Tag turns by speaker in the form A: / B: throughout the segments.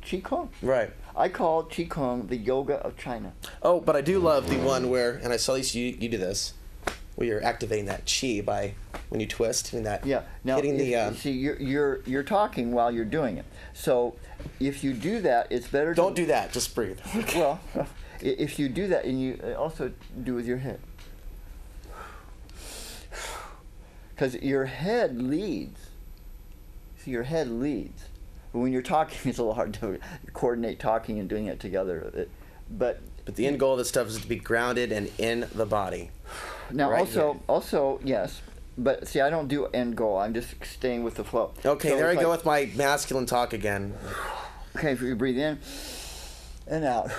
A: Qigong.
B: Right.
A: I call Qigong the yoga of China.
B: Oh, but I do love the one where, and I saw you do this, where you're activating that qi by when you twist and that.
A: Yeah. Now,
B: hitting
A: see, you're talking while you're doing it. So, if you do that, it's better.
B: Don't do that. Just breathe.
A: Well, if you do that, and you also do with your head, because your head leads. See, your head leads. But when you're talking, it's a little hard to coordinate talking and doing it together. But
B: the end goal of this stuff is to be grounded and in the body.
A: Now,
B: right
A: also, yes. But see, I don't do end goal. I'm just staying with the flow.
B: Okay,
A: so
B: there I go with my masculine talk again.
A: Okay, if you breathe in and out.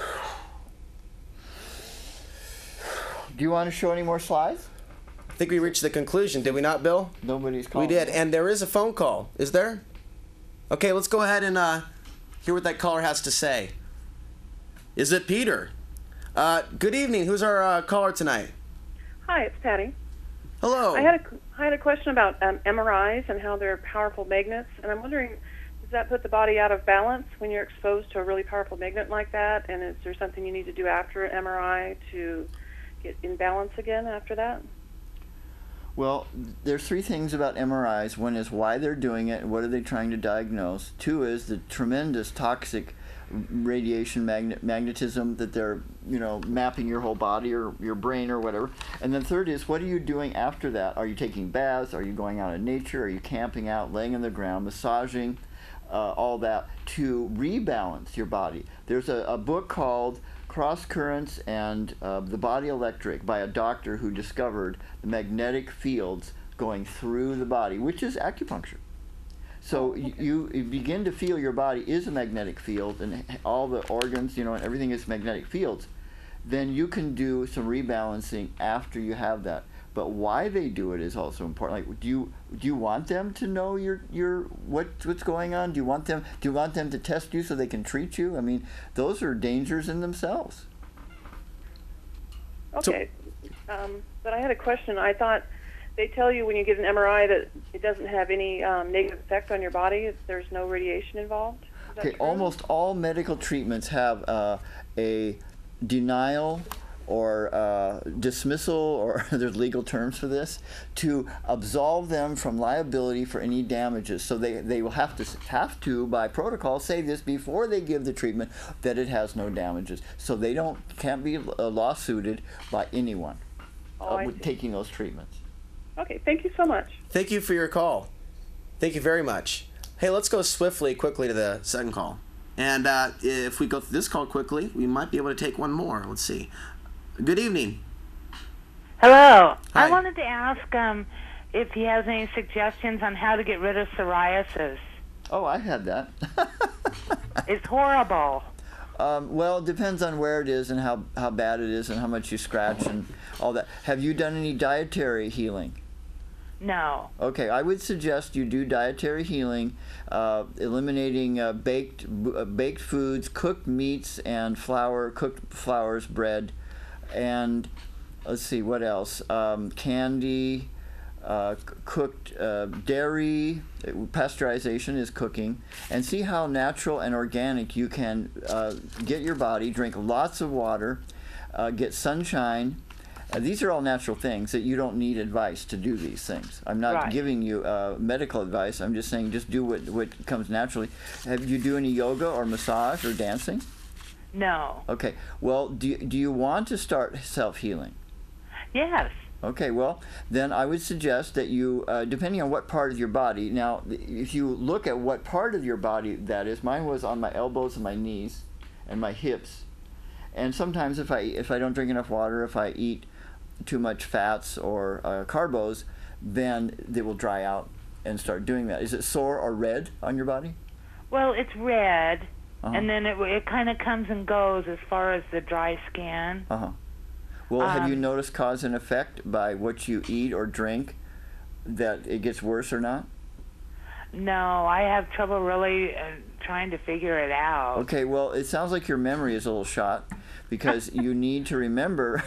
A: Do you want to show any more slides?
B: I think we reached the conclusion, did we not, Bill?
A: Nobody's calling.
B: We did, and there is a phone call. Is there? Okay, let's go ahead and hear what that caller has to say. Is it Peter? Good evening. Who's our caller tonight?
C: Hi, it's Patty.
B: Hello.
C: I had a question about MRIs and how they're powerful magnets, and I'm wondering, does that put the body out of balance when you're exposed to a really powerful magnet like that? And is there something you need to do after an MRI to get in balance again after that?
A: Well, there's three things about MRIs. One is why they're doing it, what are they trying to diagnose. Two is the tremendous toxic radiation magnetism that they're mapping your whole body or your brain or whatever. And then third is, what are you doing after that? Are you taking baths? Are you going out in nature? Are you camping out, laying on the ground, massaging, all that to rebalance your body? There's a book called Cross Currents and the Body Electric by a doctor who discovered the magnetic fields going through the body, which is acupuncture. So you begin to feel your body is a magnetic field, and all the organs, and everything is magnetic fields. Then you can do some rebalancing after you have that. But why they do it is also important. Like, do you want them to know what's going on? Do you want them to test you so they can treat you? I mean, those are dangers in themselves.
C: Okay, but I had a question. I thought they tell you when you get an MRI that it doesn't have any negative effect on your body. There's no radiation involved. Is that true?
A: Almost all medical treatments have a denial or dismissal, or there's legal terms for this, to absolve them from liability for any damages. So they will have to by protocol say this before they give the treatment, that it has no damages. So they can't be lawsuited by anyone with taking those treatments.
C: Okay, thank you so much.
B: Thank you for your call. Thank you very much. Hey, let's go quickly to the second call. And if we go through this call quickly, we might be able to take one more. Let's see. Good evening.
D: Hello.
B: Hi.
D: I wanted to ask if he has any suggestions on how to get rid of psoriasis.
A: Oh, I had that.
D: It's horrible.
A: Well, it depends on where it is and how bad it is and how much you scratch and all that. Have you done any dietary healing?
D: No.
A: Okay, I would suggest you do dietary healing, eliminating baked foods, cooked meats and cooked flours, bread, and let's see, what else? Candy, cooked dairy, pasteurization is cooking, and see how natural and organic you can get your body, drink lots of water, get sunshine. These are all natural things that you don't need advice to do these things. I'm not giving you medical advice. I'm just saying just do what comes naturally. Have you do any yoga or massage or dancing?
D: No.
A: Okay. Well, do you want to start self-healing?
D: Yes.
A: Okay, well, then I would suggest that you, depending on what part of your body, now, if you look at what part of your body that is, mine was on my elbows and my knees and my hips. And sometimes if I don't drink enough water, if I eat too much fats or carbos, then they will dry out and start doing that. Is it sore or red on your body?
D: Well, it's red, and then it kind of comes and goes as far as the dry skin.
A: Well, have you noticed cause and effect by what you eat or drink, that it gets worse or not?
D: No, I have trouble really trying to figure it out.
A: Okay, well, it sounds like your memory is a little shot, because you need to remember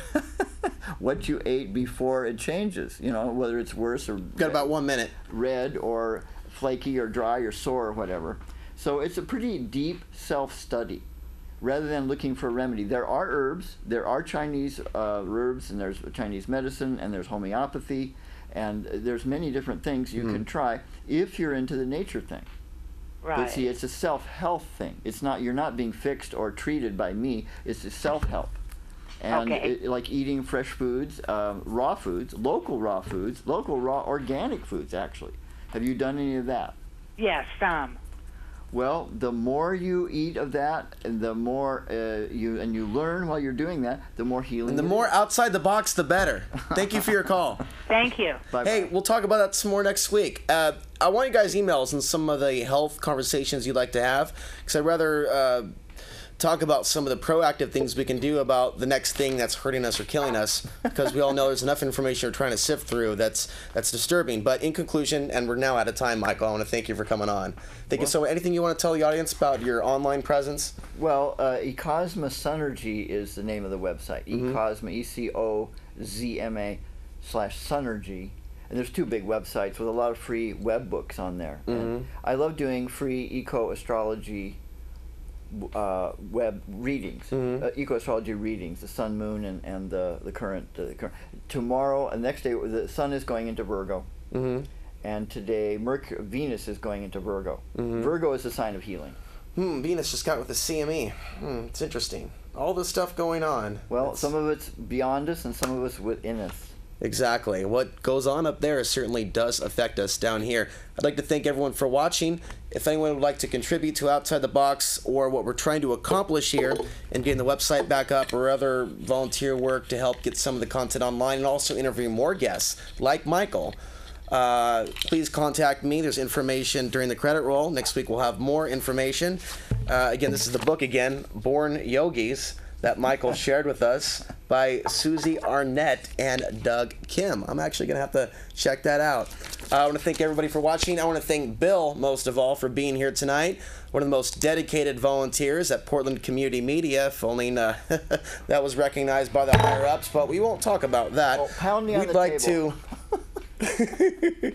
A: what you ate before it changes, whether it's worse or...
B: Got about 1 minute.
A: Red or flaky or dry or sore or whatever. So it's a pretty deep self-study rather than looking for a remedy. There are herbs, there are Chinese herbs, and there's Chinese medicine, and there's homeopathy, and there's many different things you can try if you're into the nature thing.
D: Right.
A: But see, it's a self-health thing. It's not, you're not being fixed or treated by me. It's a self-help. And like eating fresh foods, raw foods, local raw organic foods, actually. Have you done any of that?
D: Yes, some.
A: Well, the more you eat of that, and the more you learn while you're doing that, the more healing.
B: And the more outside the box, the better. Thank you for your call.
D: Thank you.
A: Bye-bye.
B: Hey, we'll talk about that some more next week. I want you guys' emails and some of the health conversations you'd like to have, because I'd rather talk about some of the proactive things we can do about the next thing that's hurting us or killing us, because we all know there's enough information we're trying to sift through that's disturbing. But in conclusion, and we're now out of time, Michael, I want to thank you for coming on. Thank you so much. Anything you want to tell the audience about your online presence?
A: Well, Ecosma Sunergy is the name of the website. Ecosma, ECOZMA/Sunergy. And there's 2 big websites with a lot of free web books on there. And I love doing free eco-astrology web readings, eco-astrology readings, the sun, moon, and the current. Tomorrow, next day, the sun is going into Virgo, and today Venus is going into Virgo. Virgo is a sign of healing.
B: Venus just got with the CME. It's interesting. All this stuff going on.
A: Well, some of it's beyond us, and some of it's within us.
B: Exactly. What goes on up there certainly does affect us down here. I'd like to thank everyone for watching. If anyone would like to contribute to Outside the Box or what we're trying to accomplish here and getting the website back up, or other volunteer work to help get some of the content online and also interview more guests like Michael, please contact me. There's information during the credit roll. Next week we'll have more information. Again, this is the book again, Born Yogis, that Michael shared with us, by Susie Arnett and Doug Kim. I'm actually going to have to check that out. I want to thank everybody for watching. I want to thank Bill, most of all, for being here tonight. One of the most dedicated volunteers at Portland Community Media, if only that was recognized by the higher-ups, but we won't talk about that.
A: Well, pound me on
B: We'd
A: the
B: like
A: table.
B: to...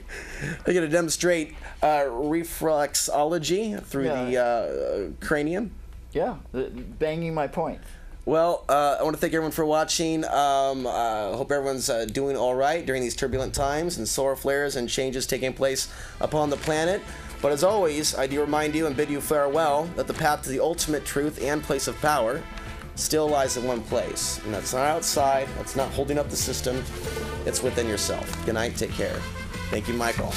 B: We're going to demonstrate reflexology through the cranium.
A: Yeah, banging my point.
B: Well, I want to thank everyone for watching. I hope everyone's doing all right during these turbulent times and solar flares and changes taking place upon the planet. But as always, I do remind you and bid you farewell that the path to the ultimate truth and place of power still lies in one place. And that's not outside, that's not holding up the system, it's within yourself. Good night, take care. Thank you, Michael.